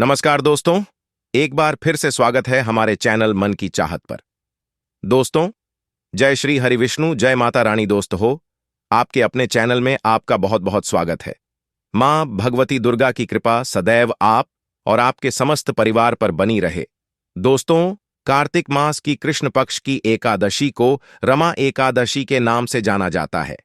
नमस्कार दोस्तों, एक बार फिर से स्वागत है हमारे चैनल मन की चाहत पर। दोस्तों, जय श्री हरि विष्णु, जय माता रानी। दोस्त हो, आपके अपने चैनल में आपका बहुत बहुत स्वागत है। मां भगवती दुर्गा की कृपा सदैव आप और आपके समस्त परिवार पर बनी रहे। दोस्तों, कार्तिक मास की कृष्ण पक्ष की एकादशी को रमा एकादशी के नाम से जाना जाता है।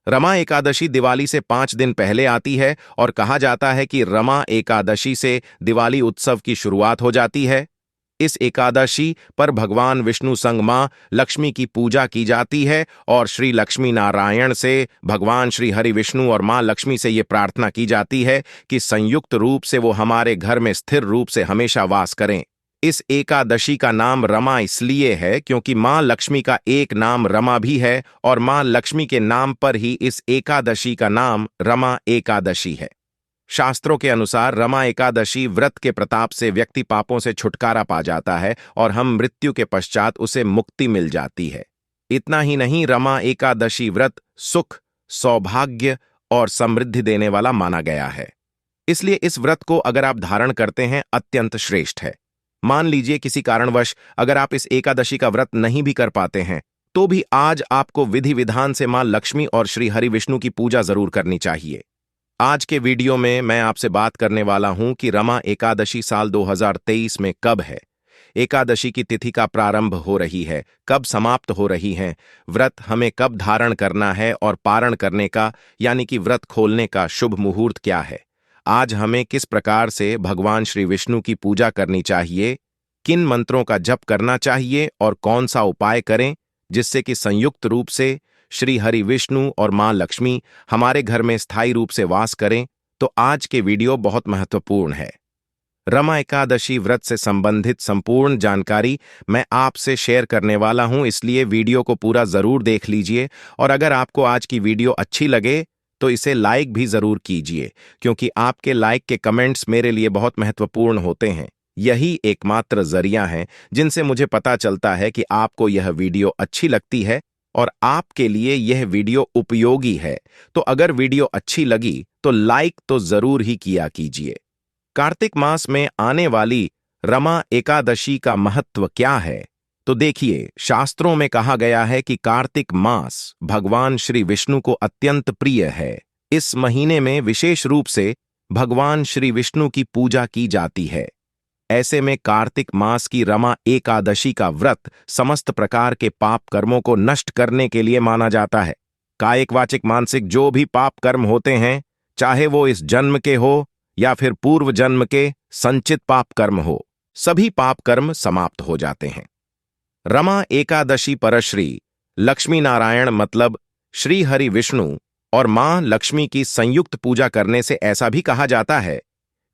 रमा एकादशी दिवाली से 5 दिन पहले आती है और कहा जाता है कि रमा एकादशी से दिवाली उत्सव की शुरुआत हो जाती है। इस एकादशी पर भगवान विष्णु संग मां लक्ष्मी की पूजा की जाती है और श्री लक्ष्मी नारायण से भगवान श्री हरि विष्णु और मां लक्ष्मी से ये प्रार्थना की जाती है कि संयुक्त रूप से वो हमारे घर में स्थिर रूप से हमेशा वास करें। इस एकादशी का नाम रमा इसलिए है क्योंकि मां लक्ष्मी का एक नाम रमा भी है और मां लक्ष्मी के नाम पर ही इस एकादशी का नाम रमा एकादशी है। शास्त्रों के अनुसार रमा एकादशी व्रत के प्रताप से व्यक्ति पापों से छुटकारा पा जाता है और हम मृत्यु के पश्चात उसे मुक्ति मिल जाती है। इतना ही नहीं, रमा एकादशी व्रत सुख, सौभाग्य और समृद्धि देने वाला माना गया है। इसलिए इस व्रत को अगर आप धारण करते हैं अत्यंत श्रेष्ठ है। मान लीजिए किसी कारणवश अगर आप इस एकादशी का व्रत नहीं भी कर पाते हैं, तो भी आज आपको विधि विधान से मां लक्ष्मी और श्री हरि विष्णु की पूजा जरूर करनी चाहिए। आज के वीडियो में मैं आपसे बात करने वाला हूं कि रमा एकादशी साल 2023 में कब है, एकादशी की तिथि का प्रारंभ हो रही है, कब समाप्त हो रही है, व्रत हमें कब धारण करना है और पारण करने का यानी कि व्रत खोलने का शुभ मुहूर्त क्या है, आज हमें किस प्रकार से भगवान श्री विष्णु की पूजा करनी चाहिए, किन मंत्रों का जप करना चाहिए और कौन सा उपाय करें जिससे कि संयुक्त रूप से श्री हरि विष्णु और मां लक्ष्मी हमारे घर में स्थायी रूप से वास करें, तो आज के वीडियो बहुत महत्वपूर्ण है। रमा एकादशी व्रत से संबंधित संपूर्ण जानकारी मैं आपसे शेयर करने वाला हूं, इसलिए वीडियो को पूरा जरूर देख लीजिए और अगर आपको आज की वीडियो अच्छी लगे तो इसे लाइक भी जरूर कीजिए, क्योंकि आपके लाइक के कमेंट्स मेरे लिए बहुत महत्वपूर्ण होते हैं। यही एकमात्र जरिया है जिनसे मुझे पता चलता है कि आपको यह वीडियो अच्छी लगती है और आपके लिए यह वीडियो उपयोगी है। तो अगर वीडियो अच्छी लगी तो लाइक तो जरूर ही किया कीजिए। कार्तिक मास में आने वाली रमा एकादशी का महत्व क्या है, तो देखिए, शास्त्रों में कहा गया है कि कार्तिक मास भगवान श्री विष्णु को अत्यंत प्रिय है। इस महीने में विशेष रूप से भगवान श्री विष्णु की पूजा की जाती है। ऐसे में कार्तिक मास की रमा एकादशी का व्रत समस्त प्रकार के पाप कर्मों को नष्ट करने के लिए माना जाता है। कायिक, वाचिक, मानसिक जो भी पाप कर्म होते हैं, चाहे वो इस जन्म के हो या फिर पूर्व जन्म के संचित पाप कर्म हो, सभी पाप कर्म समाप्त हो जाते हैं। रमा एकादशी पर श्री लक्ष्मी नारायण मतलब श्री हरि विष्णु और मां लक्ष्मी की संयुक्त पूजा करने से ऐसा भी कहा जाता है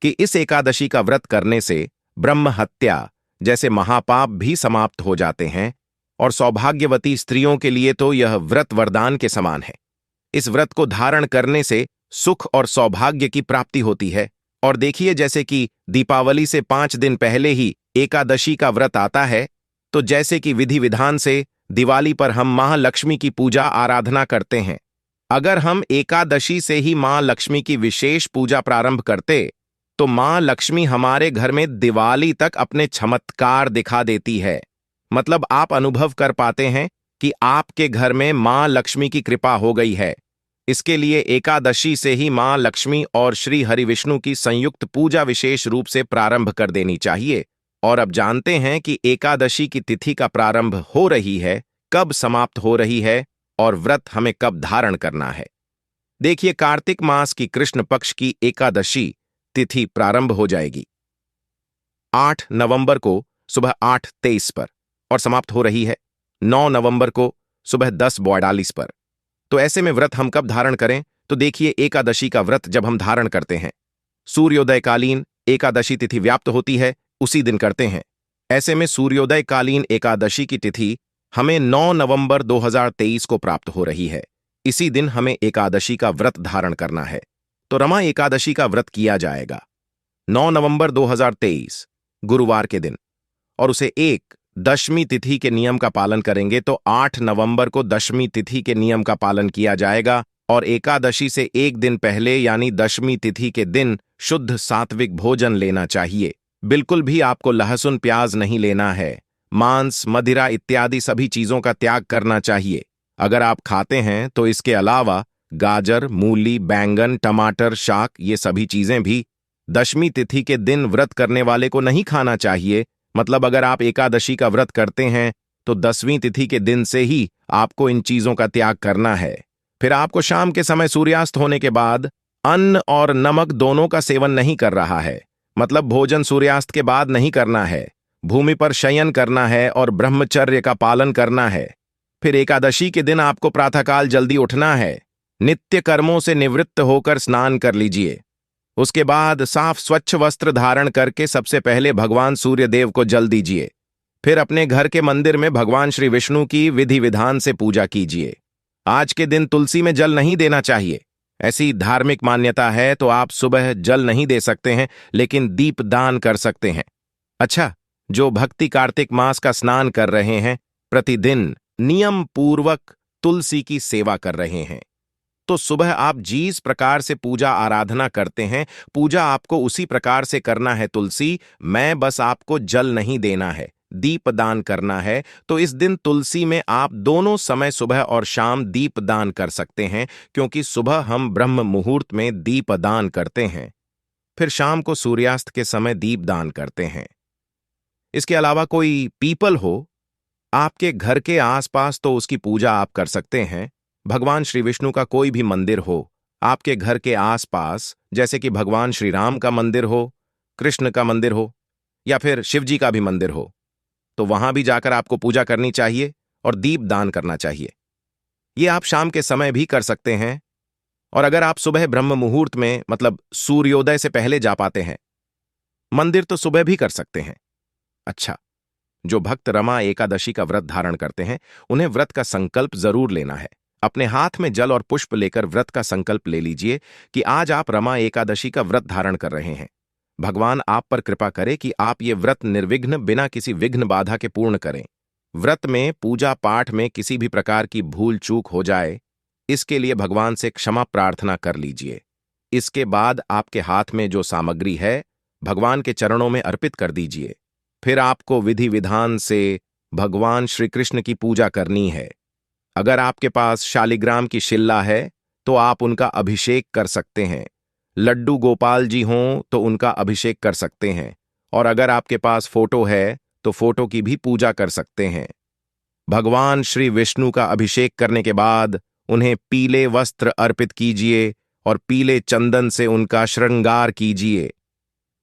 कि इस एकादशी का व्रत करने से ब्रह्म हत्या जैसे महापाप भी समाप्त हो जाते हैं और सौभाग्यवती स्त्रियों के लिए तो यह व्रत वरदान के समान है। इस व्रत को धारण करने से सुख और सौभाग्य की प्राप्ति होती है। और देखिए, जैसे कि दीपावली से 5 दिन पहले ही एकादशी का व्रत आता है, तो जैसे कि विधि विधान से दिवाली पर हम मां लक्ष्मी की पूजा आराधना करते हैं, अगर हम एकादशी से ही मां लक्ष्मी की विशेष पूजा प्रारंभ करते तो मां लक्ष्मी हमारे घर में दिवाली तक अपने चमत्कार दिखा देती है। मतलब आप अनुभव कर पाते हैं कि आपके घर में मां लक्ष्मी की कृपा हो गई है। इसके लिए एकादशी से ही मां लक्ष्मी और श्री हरि विष्णु की संयुक्त पूजा विशेष रूप से प्रारंभ कर देनी चाहिए। और अब जानते हैं कि एकादशी की तिथि का प्रारंभ हो रही है, कब समाप्त हो रही है और व्रत हमें कब धारण करना है। देखिए, कार्तिक मास की कृष्ण पक्ष की एकादशी तिथि प्रारंभ हो जाएगी 8 नवंबर को सुबह 8:23 पर और समाप्त हो रही है 9 नवंबर को सुबह 10:42 पर। तो ऐसे में व्रत हम कब धारण करें, तो देखिए, एकादशी का व्रत जब हम धारण करते हैं, सूर्योदयकालीन एकादशी तिथि व्याप्त होती है, उसी दिन करते हैं। ऐसे में सूर्योदयकालीन एकादशी की तिथि हमें 9 नवंबर 2023 को प्राप्त हो रही है। इसी दिन हमें एकादशी का व्रत धारण करना है। तो रमा एकादशी का व्रत किया जाएगा 9 नवंबर 2023 गुरुवार के दिन और उसे एक दशमी तिथि के नियम का पालन करेंगे तो 8 नवंबर को दशमी तिथि के नियम का पालन किया जाएगा और एकादशी से एक दिन पहले यानी दशमी तिथि के दिन शुद्ध सात्विक भोजन लेना चाहिए। बिल्कुल भी आपको लहसुन प्याज नहीं लेना है। मांस, मदिरा इत्यादि सभी चीजों का त्याग करना चाहिए। अगर आप खाते हैं तो इसके अलावा गाजर, मूली, बैंगन, टमाटर, शाक ये सभी चीजें भी दशमी तिथि के दिन व्रत करने वाले को नहीं खाना चाहिए। मतलब अगर आप एकादशी का व्रत करते हैं तो 10वीं तिथि के दिन से ही आपको इन चीजों का त्याग करना है। फिर आपको शाम के समय सूर्यास्त होने के बाद अन्न और नमक दोनों का सेवन नहीं कर रहा है। मतलब भोजन सूर्यास्त के बाद नहीं करना है। भूमि पर शयन करना है और ब्रह्मचर्य का पालन करना है। फिर एकादशी के दिन आपको प्रातःकाल जल्दी उठना है। नित्य कर्मों से निवृत्त होकर स्नान कर लीजिए। उसके बाद साफ स्वच्छ वस्त्र धारण करके सबसे पहले भगवान सूर्य देव को जल दीजिए। फिर अपने घर के मंदिर में भगवान श्री विष्णु की विधि विधान से पूजा कीजिए। आज के दिन तुलसी में जल नहीं देना चाहिए। ऐसी धार्मिक मान्यता है तो आप सुबह जल नहीं दे सकते हैं, लेकिन दीप दान कर सकते हैं। अच्छा, जो भक्ति कार्तिक मास का स्नान कर रहे हैं, प्रतिदिन नियम पूर्वक तुलसी की सेवा कर रहे हैं, तो सुबह आप जिस प्रकार से पूजा आराधना करते हैं, पूजा आपको उसी प्रकार से करना है। तुलसी मैं बस आपको जल नहीं देना है, दीप दान करना है। तो इस दिन तुलसी में आप दोनों समय सुबह और शाम दीप दान कर सकते हैं, क्योंकि सुबह हम ब्रह्म मुहूर्त में दीप दान करते हैं, फिर शाम को सूर्यास्त के समय दीप दान करते हैं। इसके अलावा कोई पीपल हो आपके घर के आसपास तो उसकी पूजा आप कर सकते हैं। भगवान श्री विष्णु का कोई भी मंदिर हो आपके घर के आसपास, जैसे कि भगवान श्री राम का मंदिर हो, कृष्ण का मंदिर हो या फिर शिव जी का भी मंदिर हो, तो वहां भी जाकर आपको पूजा करनी चाहिए और दीप दान करना चाहिए। ये आप शाम के समय भी कर सकते हैं। और अगर आप सुबह ब्रह्म मुहूर्त में, मतलब सूर्योदय से पहले जा पाते हैं मंदिर, तो सुबह भी कर सकते हैं। अच्छा, जो भक्त रमा एकादशी का व्रत धारण करते हैं, उन्हें व्रत का संकल्प जरूर लेना है। अपने हाथ में जल और पुष्प लेकर व्रत का संकल्प ले लीजिए कि आज आप रमा एकादशी का व्रत धारण कर रहे हैं। भगवान आप पर कृपा करे कि आप ये व्रत निर्विघ्न, बिना किसी विघ्न बाधा के पूर्ण करें। व्रत में, पूजा पाठ में किसी भी प्रकार की भूल चूक हो जाए, इसके लिए भगवान से क्षमा प्रार्थना कर लीजिए। इसके बाद आपके हाथ में जो सामग्री है, भगवान के चरणों में अर्पित कर दीजिए। फिर आपको विधि विधान से भगवान श्री कृष्ण की पूजा करनी है। अगर आपके पास शालिग्राम की शिल्ला है तो आप उनका अभिषेक कर सकते हैं। लड्डू गोपाल जी हों तो उनका अभिषेक कर सकते हैं। और अगर आपके पास फोटो है तो फोटो की भी पूजा कर सकते हैं। भगवान श्री विष्णु का अभिषेक करने के बाद उन्हें पीले वस्त्र अर्पित कीजिए और पीले चंदन से उनका श्रृंगार कीजिए।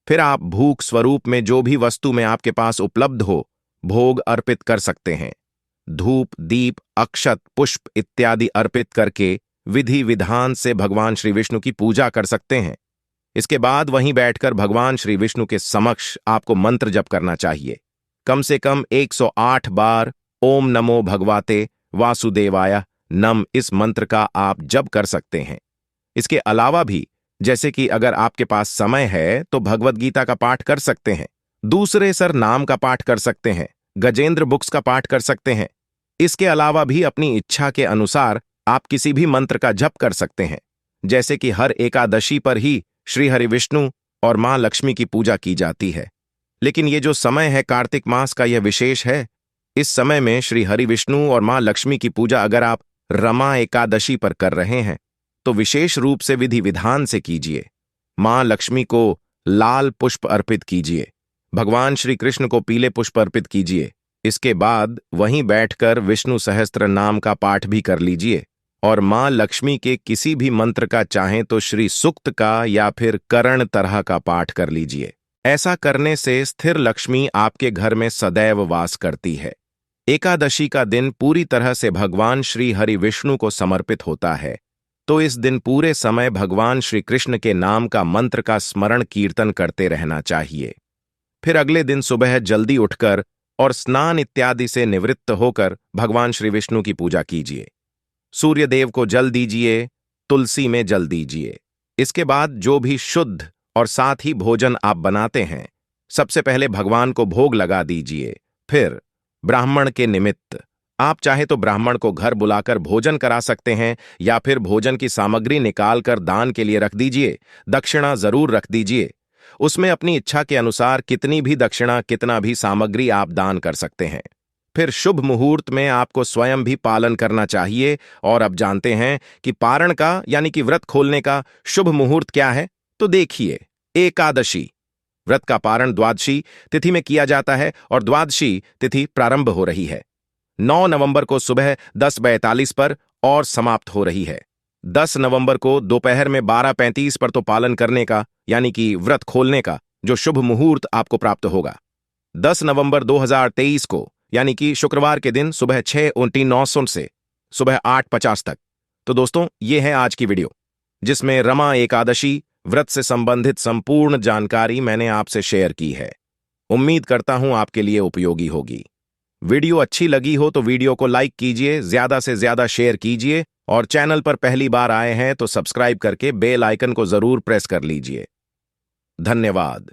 फिर आप भूख स्वरूप में जो भी वस्तु में आपके पास उपलब्ध हो, भोग अर्पित कर सकते हैं। धूप, दीप, अक्षत, पुष्प इत्यादि अर्पित करके विधि विधान से भगवान श्री विष्णु की पूजा कर सकते हैं। इसके बाद वहीं बैठकर भगवान श्री विष्णु के समक्ष आपको मंत्र जप करना चाहिए। कम से कम 108 बार ओम नमो भगवते वासुदेवाय नम इस मंत्र का आप जप कर सकते हैं। इसके अलावा भी, जैसे कि अगर आपके पास समय है तो भगवद गीता का पाठ कर सकते हैं, दूसरे सर नाम का पाठ कर सकते हैं, गजेंद्र बुक्स का पाठ कर सकते हैं। इसके अलावा भी अपनी इच्छा के अनुसार आप किसी भी मंत्र का जप कर सकते हैं। जैसे कि हर एकादशी पर ही श्री हरि विष्णु और मां लक्ष्मी की पूजा की जाती है। लेकिन ये जो समय है कार्तिक मास का, यह विशेष है। इस समय में श्री हरि विष्णु और मां लक्ष्मी की पूजा अगर आप रमा एकादशी पर कर रहे हैं तो विशेष रूप से विधि विधान से कीजिए। मां लक्ष्मी को लाल पुष्प अर्पित कीजिए, भगवान श्री कृष्ण को पीले पुष्प अर्पित कीजिए। इसके बाद वहीं बैठकर विष्णु सहस्त्र नाम का पाठ भी कर लीजिए और मां लक्ष्मी के किसी भी मंत्र का चाहें तो श्री सुक्त का या फिर करण तरह का पाठ कर लीजिए। ऐसा करने से स्थिर लक्ष्मी आपके घर में सदैव वास करती है। एकादशी का दिन पूरी तरह से भगवान श्री हरि विष्णु को समर्पित होता है, तो इस दिन पूरे समय भगवान श्री कृष्ण के नाम का मंत्र का स्मरण कीर्तन करते रहना चाहिए। फिर अगले दिन सुबह जल्दी उठकर और स्नान इत्यादि से निवृत्त होकर भगवान श्री विष्णु की पूजा कीजिए। सूर्य देव को जल दीजिए, तुलसी में जल दीजिए। इसके बाद जो भी शुद्ध और साथ ही भोजन आप बनाते हैं, सबसे पहले भगवान को भोग लगा दीजिए। फिर ब्राह्मण के निमित्त आप चाहे तो ब्राह्मण को घर बुलाकर भोजन करा सकते हैं या फिर भोजन की सामग्री निकाल कर दान के लिए रख दीजिए। दक्षिणा जरूर रख दीजिए। उसमें अपनी इच्छा के अनुसार कितनी भी दक्षिणा, कितना भी सामग्री आप दान कर सकते हैं। फिर शुभ मुहूर्त में आपको स्वयं भी पालन करना चाहिए। और अब जानते हैं कि पारण का यानी कि व्रत खोलने का शुभ मुहूर्त क्या है, तो देखिए। एकादशी। व्रत का पारण द्वादशी तिथि में किया जाता है और द्वादशी तिथि प्रारंभ हो रही है 9 नवंबर को सुबह 10:42 पर और समाप्त हो रही है 10 नवंबर को दोपहर में 12:35 पर। तो पालन करने का यानी कि व्रत खोलने का जो शुभ मुहूर्त आपको प्राप्त होगा 10 नवंबर 2023 को, यानी कि शुक्रवार के दिन सुबह 6:29 से सुबह 8:50 तक। तो दोस्तों, ये है आज की वीडियो जिसमें रमा एकादशी व्रत से संबंधित संपूर्ण जानकारी मैंने आपसे शेयर की है। उम्मीद करता हूं आपके लिए उपयोगी होगी। वीडियो अच्छी लगी हो तो वीडियो को लाइक कीजिए, ज्यादा से ज्यादा शेयर कीजिए और चैनल पर पहली बार आए हैं तो सब्सक्राइब करके बेल आइकन को जरूर प्रेस कर लीजिए। धन्यवाद।